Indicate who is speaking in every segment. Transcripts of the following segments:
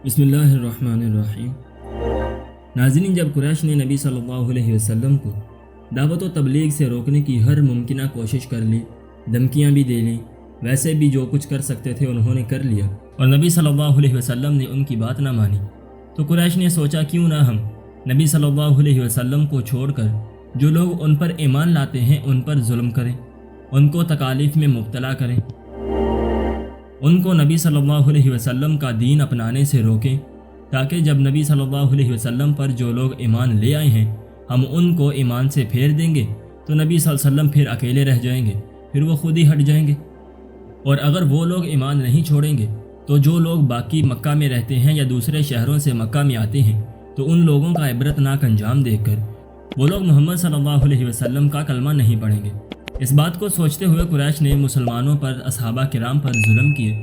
Speaker 1: بسم اللہ الرحمن الرحیم۔ ناظرین، جب قریش نے نبی صلی اللہ علیہ وسلم کو دعوت و تبلیغ سے روکنے کی ہر ممکنہ کوشش کر لی، دھمکیاں بھی دے لیں، ویسے بھی جو کچھ کر سکتے تھے انہوں نے کر لیا اور نبی صلی اللہ علیہ وسلم نے ان کی بات نہ مانی، تو قریش نے سوچا کیوں نہ ہم نبی صلی اللہ علیہ وسلم کو چھوڑ کر جو لوگ ان پر ایمان لاتے ہیں ان پر ظلم کریں، ان کو تکالیف میں مبتلا کریں، ان کو نبی صلی اللہ علیہ وسلم کا دین اپنانے سے روکیں، تاکہ جب نبی صلی اللہ علیہ وسلم پر جو لوگ ایمان لے آئے ہیں ہم ان کو ایمان سے پھیر دیں گے تو نبی صلی اللہ علیہ وسلم پھر اکیلے رہ جائیں گے، پھر وہ خود ہی ہٹ جائیں گے، اور اگر وہ لوگ ایمان نہیں چھوڑیں گے تو جو لوگ باقی مکہ میں رہتے ہیں یا دوسرے شہروں سے مکہ میں آتے ہیں تو ان لوگوں کا عبرتناک انجام دیکھ کر وہ لوگ محمد صلی اللہ علیہ وسلم کا کلمہ نہیں پڑھیں گے۔ اس بات کو سوچتے ہوئے قریش نے مسلمانوں پر، صحابہ کرام پر ظلم کیے۔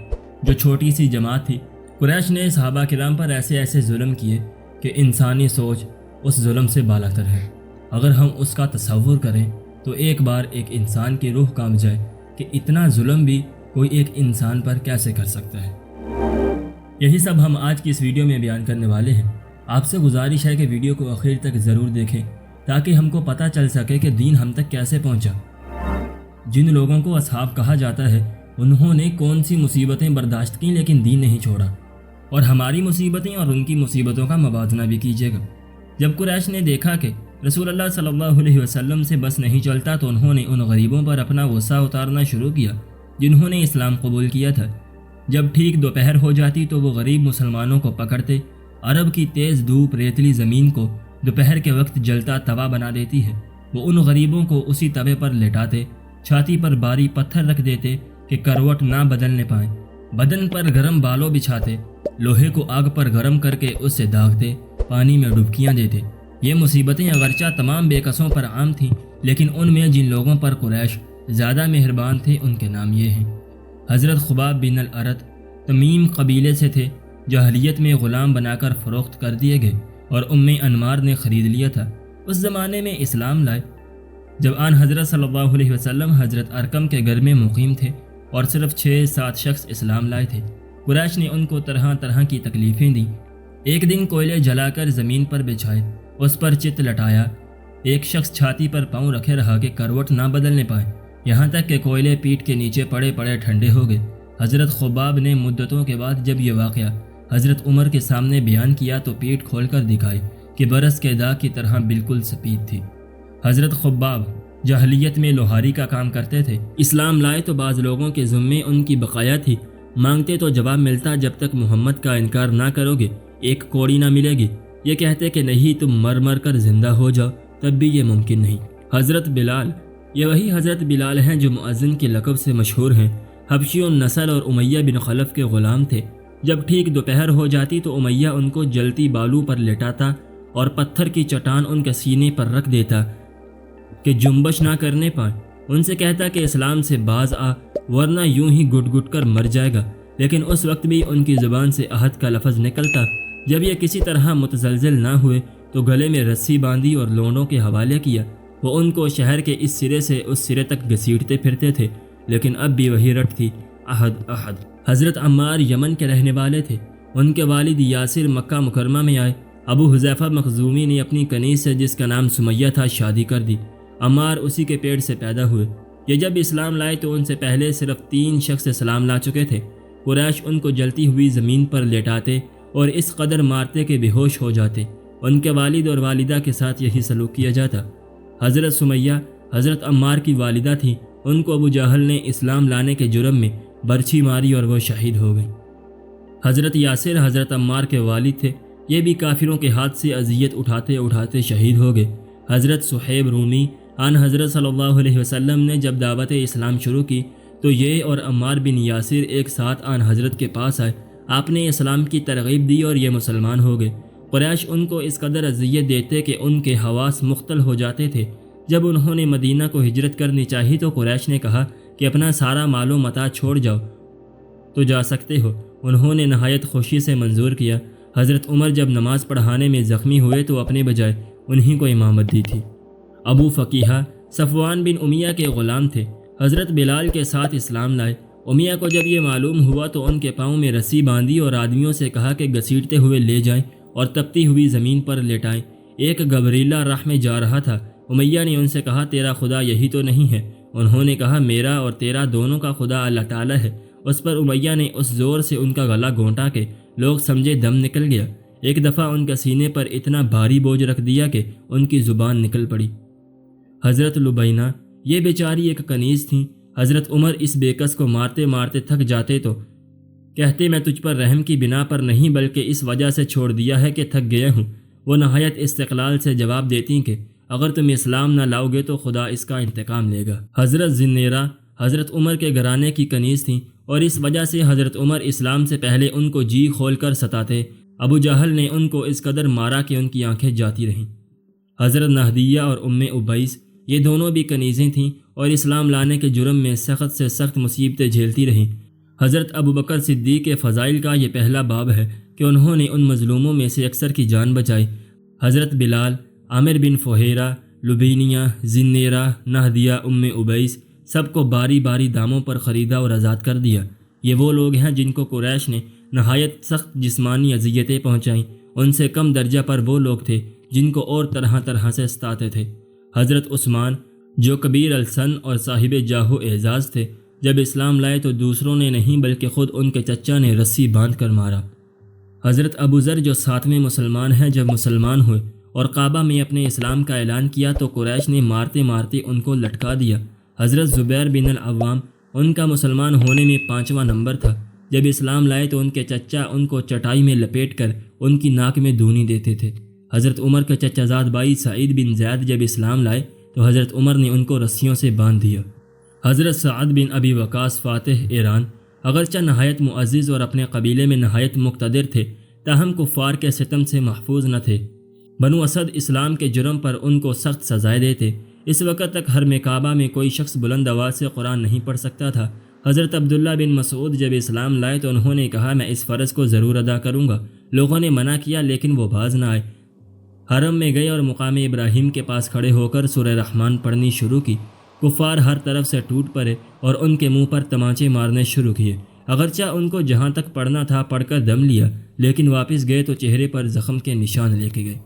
Speaker 1: جو چھوٹی سی جماعت تھی، قریش نے صحابہ کرام پر ایسے ظلم کیے کہ انسانی سوچ اس ظلم سے بالاتر ہے۔ اگر ہم اس کا تصور کریں تو ایک بار ایک انسان کی روح کانپ جائے کہ اتنا ظلم بھی کوئی ایک انسان پر کیسے کر سکتا ہے۔ یہی سب ہم آج کی اس ویڈیو میں بیان کرنے والے ہیں۔ آپ سے گزارش ہے کہ ویڈیو کو آخر تک ضرور دیکھیں تاکہ ہم کو پتہ چل سکے کہ دین ہم تک کیسے پہنچا۔ جن لوگوں کو اصحاب کہا جاتا ہے انہوں نے کون سی مصیبتیں برداشت کیں لیکن دین نہیں چھوڑا، اور ہماری مصیبتیں اور ان کی مصیبتوں کا موازنہ بھی کیجیے گا۔ جب قریش نے دیکھا کہ رسول اللہ صلی اللہ علیہ وسلم سے بس نہیں چلتا تو انہوں نے ان غریبوں پر اپنا غصہ اتارنا شروع کیا جنہوں نے اسلام قبول کیا تھا۔ جب ٹھیک دوپہر ہو جاتی تو وہ غریب مسلمانوں کو پکڑتے، عرب کی تیز دھوپ ریتلی زمین کو دوپہر کے وقت جلتا توا بنا دیتی ہے، وہ ان غریبوں کو اسی توے پر لٹاتے، چھاتی پر بھاری پتھر رکھ دیتے کہ کروٹ نہ بدلنے پائیں، بدن پر گرم بالوں بچھاتے، لوہے کو آگ پر گرم کر کے اس سے داغتے، پانی میں ڈبکیاں دیتے۔ یہ مصیبتیں اگرچہ تمام بے کسوں پر عام تھیں لیکن ان میں جن لوگوں پر قریش زیادہ مہربان تھے ان کے نام یہ ہیں۔ حضرت خباب بن الارت تمیم قبیلے سے تھے، جاہلیت میں غلام بنا کر فروخت کر دیے گئے اور انمار نے خرید لیا تھا۔ اس زمانے میں اسلام لائے جب آن حضرت صلی اللہ علیہ وسلم حضرت ارقم کے گھر میں مقیم تھے اور صرف 6-7 شخص اسلام لائے تھے۔ قریش نے ان کو طرح طرح کی تکلیفیں دیں۔ ایک دن کوئلے جلا کر زمین پر بچھائے، اس پر چت لٹایا، ایک شخص چھاتی پر پاؤں رکھے رہا کہ کروٹ نہ بدلنے پائے، یہاں تک کہ کوئلے پیٹ کے نیچے پڑے پڑے ٹھنڈے ہو گئے۔ حضرت خباب نے مدتوں کے بعد جب یہ واقعہ حضرت عمر کے سامنے بیان کیا تو پیٹ کھول کر دکھائی کہ برس کے داغ کی طرح بالکل سفید تھی۔ حضرت خباب جاہلیت میں لوہاری کا کام کرتے تھے، اسلام لائے تو بعض لوگوں کے ذمے ان کی بقایا تھی، مانگتے تو جواب ملتا جب تک محمد کا انکار نہ کرو گے ایک کوڑی نہ ملے گی، یہ کہتے کہ نہیں تم مر کر زندہ ہو جاؤ تب بھی یہ ممکن نہیں۔ حضرت بلال، یہ وہی حضرت بلال ہیں جو مؤذن کے لقب سے مشہور ہیں، حبشی النسل اور امیہ بن خلف کے غلام تھے۔ جب ٹھیک دوپہر ہو جاتی تو امیہ ان کو جلتی بالو پر لٹاتا اور پتھر کی چٹان ان کے سینے پر رکھ دیتا کہ جنبش نہ کرنے پائیں، ان سے کہتا کہ اسلام سے باز آ ورنہ یوں ہی گٹ کر مر جائے گا، لیکن اس وقت بھی ان کی زبان سے عہد کا لفظ نکلتا۔ جب یہ کسی طرح متزلزل نہ ہوئے تو گلے میں رسی باندھی اور لونڈوں کے حوالے کیا، وہ ان کو شہر کے اس سرے سے اس سرے تک گھسیٹتے پھرتے تھے، لیکن اب بھی وہی رٹ تھی، عہد۔ حضرت عمار یمن کے رہنے والے تھے، ان کے والد یاسر مکہ مکرمہ میں آئے، ابو حذیفہ مخزومی نے اپنی کنیز سے جس کا نام سمیہ تھا شادی کر دی، عمار اسی کے پیٹ سے پیدا ہوئے۔ یہ جب اسلام لائے تو ان سے پہلے صرف 3 شخص اسلام لا چکے تھے۔ قریش ان کو جلتی ہوئی زمین پر لیٹاتے اور اس قدر مارتے کہ بے ہوش ہو جاتے۔ ان کے والد اور والدہ کے ساتھ یہی سلوک کیا جاتا۔ حضرت سمیہ حضرت عمار کی والدہ تھی، ان کو ابو جہل نے اسلام لانے کے جرم میں برچھی ماری اور وہ شہید ہو گئے۔ حضرت یاسر حضرت عمار کے والد تھے، یہ بھی کافروں کے ہاتھ سے اذیت اٹھاتے اٹھاتے شہید ہو گئے۔ حضرت صہیب رومی آن حضرت صلی اللہ علیہ وسلم نے جب دعوت اسلام شروع کی تو یہ اور عمار بن یاسر ایک ساتھ آن حضرت کے پاس آئے، آپ نے اسلام کی ترغیب دی اور یہ مسلمان ہو گئے۔ قریش ان کو اس قدر اذیت دیتے کہ ان کے حواس مختل ہو جاتے تھے۔ جب انہوں نے مدینہ کو ہجرت کرنی چاہی تو قریش نے کہا کہ اپنا سارا مال و متاع چھوڑ جاؤ تو جا سکتے ہو، انہوں نے نہایت خوشی سے منظور کیا۔ حضرت عمر جب نماز پڑھانے میں زخمی ہوئے تو اپنے بجائے انہی کو امامت دی تھی۔ ابو فقیہ صفوان بن امیہ کے غلام تھے، حضرت بلال کے ساتھ اسلام لائے، امیہ کو جب یہ معلوم ہوا تو ان کے پاؤں میں رسی باندھی اور آدمیوں سے کہا کہ گھسیٹتے ہوئے لے جائیں اور تپتی ہوئی زمین پر لٹائیں۔ ایک گبریلا راہ میں جا رہا تھا۔ امیہ نے ان سے کہا تیرا خدا یہی تو نہیں ہے؟ انہوں نے کہا میرا اور تیرا دونوں کا خدا اللہ تعالیٰ ہے۔ اس پر امیہ نے اس زور سے ان کا گلا گھونٹا کہ لوگ سمجھے دم نکل گیا۔ ایک دفعہ ان کے سینے پر اتنا بھاری بوجھ رکھ دیا کہ ان کی زبان نکل پڑی۔ حضرت لبینہ، یہ بیچاری ایک کنیز تھیں۔ حضرت عمر اس بےکس کو مارتے مارتے تھک جاتے تو کہتے میں تجھ پر رحم کی بنا پر نہیں بلکہ اس وجہ سے چھوڑ دیا ہے کہ تھک گیا ہوں۔ وہ نہایت استقلال سے جواب دیتی کہ اگر تم اسلام نہ لاؤ گے تو خدا اس کا انتقام لے گا۔ حضرت زنیرہ حضرت عمر کے گھرانے کی کنیز تھیں اور اس وجہ سے حضرت عمر اسلام سے پہلے ان کو جی کھول کر ستاتے۔ ابو جہل نے ان کو اس قدر مارا کہ ان کی آنکھیں جاتی رہیں۔ حضرت نہدیہ اور ابیس یہ دونوں بھی کنیزیں تھیں اور اسلام لانے کے جرم میں سخت سے سخت مصیبتیں جھیلتی رہیں۔ حضرت ابوبکر صدیق کے فضائل کا یہ پہلا باب ہے کہ انہوں نے ان مظلوموں میں سے اکثر کی جان بچائی۔ حضرت بلال، عامر بن فہیرہ، لبینیہ، زنیرہ، نہدیہ، ابیس سب کو باری باری داموں پر خریدا اور آزاد کر دیا۔ یہ وہ لوگ ہیں جن کو قریش نے نہایت سخت جسمانی اذیتیں پہنچائیں۔ ان سے کم درجہ پر وہ لوگ تھے جن کو اور طرح طرح سے ستاتے تھے۔ حضرت عثمان جو کبیر السن اور صاحب جاہ و اعزاز تھے، جب اسلام لائے تو دوسروں نے نہیں بلکہ خود ان کے چچا نے رسی باندھ کر مارا۔ حضرت ابوذر جو 7ویں مسلمان ہیں، جب مسلمان ہوئے اور کعبہ میں اپنے اسلام کا اعلان کیا تو قریش نے مارتے مارتے ان کو لٹکا دیا۔ حضرت زبیر بن العوام ان کا مسلمان ہونے میں 5واں نمبر تھا۔ جب اسلام لائے تو ان کے چچا ان کو چٹائی میں لپیٹ کر ان کی ناک میں دونی دیتے تھے۔ حضرت عمر کے چچا زاد بھائی سعید بن زید جب اسلام لائے تو حضرت عمر نے ان کو رسیوں سے باندھ دیا۔ حضرت سعد بن ابی وقاص فاتح ایران اگرچہ نہایت معزز اور اپنے قبیلے میں نہایت مقتدر تھے، تاہم کفار کے ستم سے محفوظ نہ تھے۔ بنو اسد اسلام کے جرم پر ان کو سخت سزائیں دیتے۔ اس وقت تک حرم کعبہ میں کوئی شخص بلند آواز سے قرآن نہیں پڑھ سکتا تھا۔ حضرت عبداللہ بن مسعود جب اسلام لائے تو انہوں نے کہا میں اس فرض کو ضرور ادا کروں گا۔ لوگوں نے منع کیا لیکن وہ باز نہ آئے۔ حرم میں گئے اور مقام ابراہیم کے پاس کھڑے ہو کر سورہ رحمان پڑھنی شروع کی۔ کفار ہر طرف سے ٹوٹ پڑے اور ان کے منہ پر تمانچے مارنے شروع کیے۔ اگرچہ ان کو جہاں تک پڑھنا تھا پڑھ کر دم لیا، لیکن واپس گئے تو چہرے پر زخم کے نشان لے کے گئے۔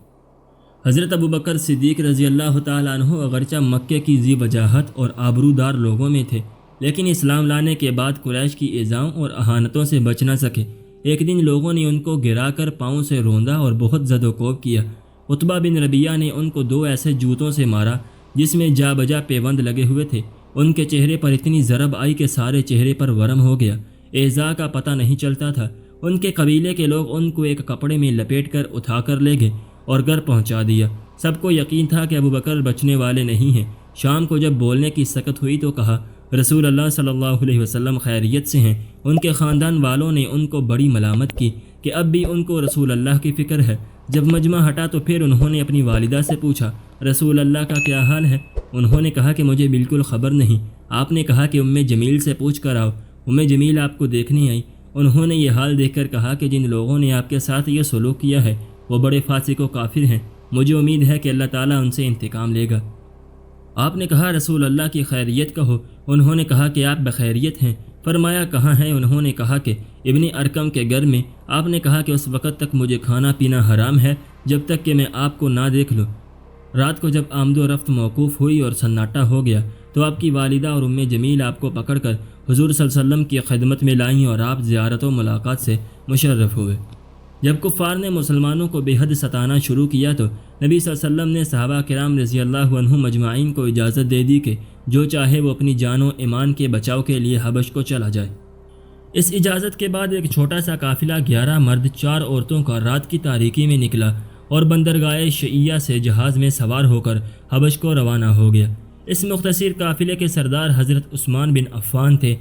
Speaker 1: حضرت ابوبکر صدیق رضی اللہ تعالیٰ عنہ اگرچہ مکے کی ذی وجاہت اور آبرودار لوگوں میں تھے، لیکن اسلام لانے کے بعد قریش کی ایذاؤں اور اہانتوں سے بچ نہ سکے۔ ایک دن لوگوں نے ان کو گرا کر پاؤں سے روندا اور بہت زد و کوب کیا۔ عتبہ بن ربیعہ نے ان کو 2 ایسے جوتوں سے مارا جس میں جا بجا پیوند لگے ہوئے تھے۔ ان کے چہرے پر اتنی ضرب آئی کہ سارے چہرے پر ورم ہو گیا۔ ایذا کا پتہ نہیں چلتا تھا۔ ان کے قبیلے کے لوگ ان کو ایک کپڑے میں لپیٹ کر اٹھا کر لے گئے اور گھر پہنچا دیا۔ سب کو یقین تھا کہ ابوبکر بچنے والے نہیں ہیں۔ شام کو جب بولنے کی سکت ہوئی تو کہا رسول اللہ صلی اللہ علیہ وسلم خیریت سے ہیں۔ ان کے خاندان والوں نے ان کو بڑی ملامت کی کہ اب بھی ان کو رسول اللہ کی فکر ہے۔ جب مجمع ہٹا تو پھر انہوں نے اپنی والدہ سے پوچھا رسول اللہ کا کیا حال ہے؟ انہوں نے کہا کہ مجھے بالکل خبر نہیں۔ آپ نے کہا کہ جمیل سے پوچھ کر آؤ۔ جمیل آپ کو دیکھنے آئی۔ انہوں نے یہ حال دیکھ کر کہا کہ جن لوگوں نے آپ کے ساتھ یہ سلوک کیا ہے وہ بڑے فاسق و کافر ہیں۔ مجھے امید ہے کہ اللہ تعالیٰ ان سے انتقام لے گا۔ آپ نے کہا رسول اللہ کی خیریت کہو۔ انہوں نے کہا کہ آپ بخیریت ہیں۔ فرمایا کہاں ہیں؟ انہوں نے کہا کہ ابن ارکم کے گھر میں۔ آپ نے کہا کہ اس وقت تک مجھے کھانا پینا حرام ہے جب تک کہ میں آپ کو نہ دیکھ لوں۔ رات کو جب آمد و رفت موقوف ہوئی اور سناٹا ہو گیا تو آپ کی والدہ اور جمیل آپ کو پکڑ کر حضور صلی اللہ علیہ وسلم کی خدمت میں لائیں اور آپ زیارت و ملاقات سے مشرف ہوئے۔ جب کفار نے مسلمانوں کو بے حد ستانا شروع کیا تو نبی صلی اللہ علیہ وسلم نے صحابہ کرام رضی اللہ عنہم مجمعین کو اجازت دے دی کہ جو چاہے وہ اپنی جان و ایمان کے بچاؤ کے لیے حبش کو چلا جائے۔ اس اجازت کے بعد ایک چھوٹا سا قافلہ 11 مرد 4 عورتوں کا رات کی تاریکی میں نکلا اور بندرگاہ شعیہ سے جہاز میں سوار ہو کر حبش کو روانہ ہو گیا۔ اس مختصر قافلے کے سردار حضرت عثمان بن عفان تھے۔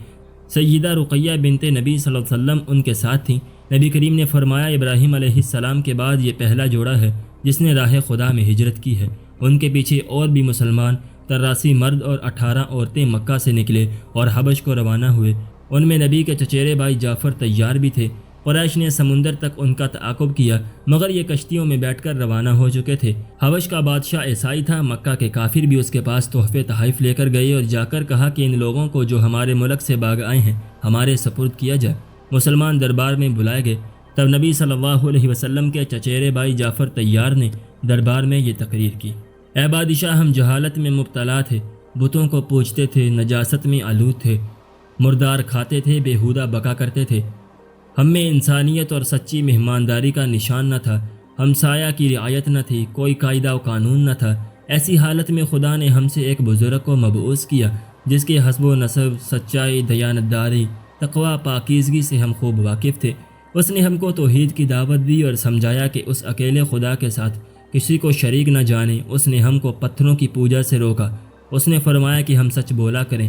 Speaker 1: سیدہ رقیہ بنت نبی صلی اللہ علیہ وسلم ان کے ساتھ تھیں۔ نبی کریم نے فرمایا ابراہیم علیہ السلام کے بعد یہ پہلا جوڑا ہے جس نے راہ خدا میں ہجرت کی ہے۔ ان کے پیچھے اور بھی مسلمان 83 مرد اور 18 عورتیں مکہ سے نکلے اور حبش کو روانہ ہوئے۔ ان میں نبی کے چچیرے بھائی جعفر طیار بھی تھے۔ قریش نے سمندر تک ان کا تعاقب کیا مگر یہ کشتیوں میں بیٹھ کر روانہ ہو چکے تھے۔ حبش کا بادشاہ عیسائی تھا۔ مکہ کے کافر بھی اس کے پاس تحفے تحائف لے کر گئے اور جا کر کہا کہ ان لوگوں کو جو ہمارے ملک سے بھاگ آئے ہیں ہمارے سپرد کیا جائے۔ مسلمان دربار میں بلائے گئے، تب نبی صلی اللہ علیہ وسلم کے چچیرے بھائی جعفر طیار نے دربار میں یہ تقریر کی: اے بادشاہ، ہم جہالت میں مبتلا تھے، بتوں کو پوجتے تھے، نجاست میں آلود تھے، مردار کھاتے تھے، بیہودہ بکا کرتے تھے، ہم میں انسانیت اور سچی مہمانداری کا نشان نہ تھا، ہمسایہ کی رعایت نہ تھی، کوئی قاعدہ و قانون نہ تھا۔ ایسی حالت میں خدا نے ہم سے ایک بزرگ کو مبعوث کیا جس کے حسب و نسب، سچائی، دیانتداری، تقوی، پاکیزگی سے ہم خوب واقف تھے۔ اس نے ہم کو توحید کی دعوت دی اور سمجھایا کہ اس اکیلے خدا کے ساتھ کسی کو شریک نہ جانے۔ اس نے ہم کو پتھروں کی پوجا سے روکا۔ اس نے فرمایا کہ ہم سچ بولا کریں،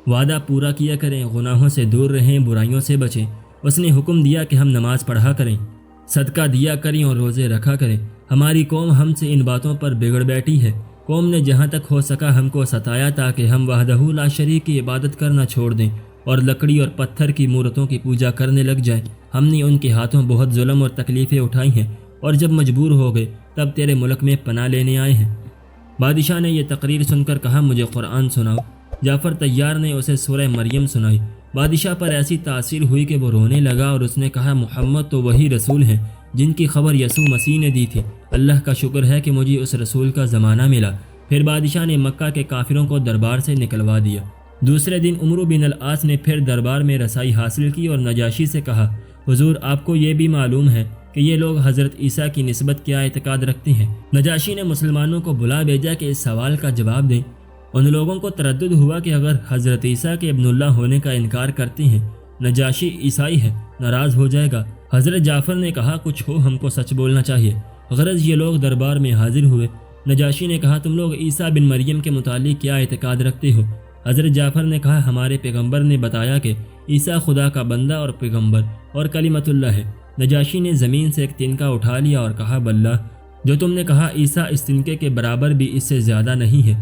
Speaker 1: وعدہ پورا کیا کریں، گناہوں سے دور رہیں، برائیوں سے بچیں۔ اس نے حکم دیا کہ ہم نماز پڑھا کریں، صدقہ دیا کریں اور روزے رکھا کریں۔ ہماری قوم ہم سے ان باتوں پر بگڑ بیٹھی ہے۔ قوم نے جہاں تک ہو سکا ہم کو ستایا تاکہ ہم وحدہ لا شریک کی عبادت کرنا چھوڑ دیں اور لکڑی اور پتھر کی مورتوں کی پوجا کرنے لگ جائیں۔ ہم نے ان کے ہاتھوں بہت ظلم اور تکلیفیں اٹھائی ہیں اور جب مجبور ہو گئے تب تیرے ملک میں پناہ لینے آئے ہیں۔ بادشاہ نے یہ تقریر سن کر کہا: مجھے قرآن سناؤ۔ جعفر طیار نے اسے سورہ مریم سنائی۔ بادشاہ پر ایسی تاثیر ہوئی کہ وہ رونے لگا اور اس نے کہا: محمد تو وہی رسول ہیں جن کی خبر یسوع مسیح نے دی تھی۔ اللہ کا شکر ہے کہ مجھے اس رسول کا زمانہ ملا۔ پھر بادشاہ نے مکہ کے کافروں کو دربار سے نکلوا دیا۔ دوسرے دن عمرو بن العاص نے پھر دربار میں رسائی حاصل کی اور نجاشی سے کہا: حضور، آپ کو یہ بھی معلوم ہے کہ یہ لوگ حضرت عیسیٰ کی نسبت کیا اعتقاد رکھتے ہیں؟ نجاشی نے مسلمانوں کو بلا بھیجا کہ اس سوال کا جواب دیں۔ ان لوگوں کو تردد ہوا کہ اگر حضرت عیسیٰ کے ابن اللہ ہونے کا انکار کرتے ہیں، نجاشی عیسائی ہے، ناراض ہو جائے گا۔ حضرت جعفر نے کہا: کچھ ہو، ہم کو سچ بولنا چاہیے۔ غرض یہ لوگ دربار میں حاضر ہوئے۔ نجاشی نے کہا: تم لوگ عیسیٰ بن مریم کے متعلق کیا اعتقاد رکھتے ہو؟ حضرت جعفر نے کہا: ہمارے پیغمبر نے بتایا کہ عیسیٰ خدا کا بندہ اور پیغمبر اور کلمۃ اللہ ہے۔ نجاشی نے زمین سے ایک تنکا اٹھا لیا اور کہا: باللہ، جو تم نے کہا عیسیٰ اس تنکے کے برابر بھی اس سے زیادہ نہیں ہے۔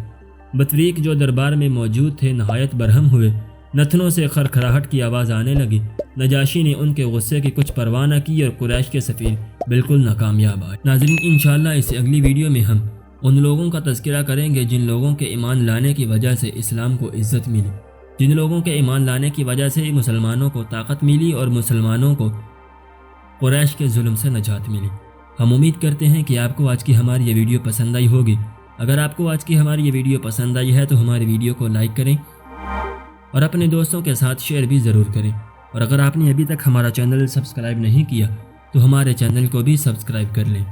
Speaker 1: بطریق جو دربار میں موجود تھے نہایت برہم ہوئے، نتنوں سے خرخراہٹ کی آواز آنے لگی۔ نجاشی نے ان کے غصے کی کچھ پرواہ نہ کی اور قریش کے سفیر بالکل ناکامیاب آئے۔ ناظرین، انشاءاللہ اس اگلی ویڈیو میں ہم ان لوگوں کا تذکرہ کریں گے جن لوگوں کے ایمان لانے کی وجہ سے اسلام کو عزت ملی، جن لوگوں کے ایمان لانے کی وجہ سے مسلمانوں کو طاقت ملی اور مسلمانوں کو قریش کے ظلم سے نجات ملی۔ ہم امید کرتے ہیں کہ آپ کو آج کی ہماری یہ ویڈیو پسند آئی ہوگی۔ اگر آپ کو آج کی ہماری یہ ویڈیو پسند آئی ہے تو ہماری ویڈیو کو لائک کریں اور اپنے دوستوں کے ساتھ شیئر بھی ضرور کریں، اور اگر آپ نے ابھی تک ہمارا چینل سبسکرائب نہیں کیا تو ہمارے چینل کو بھی سبسکرائب کر لیں۔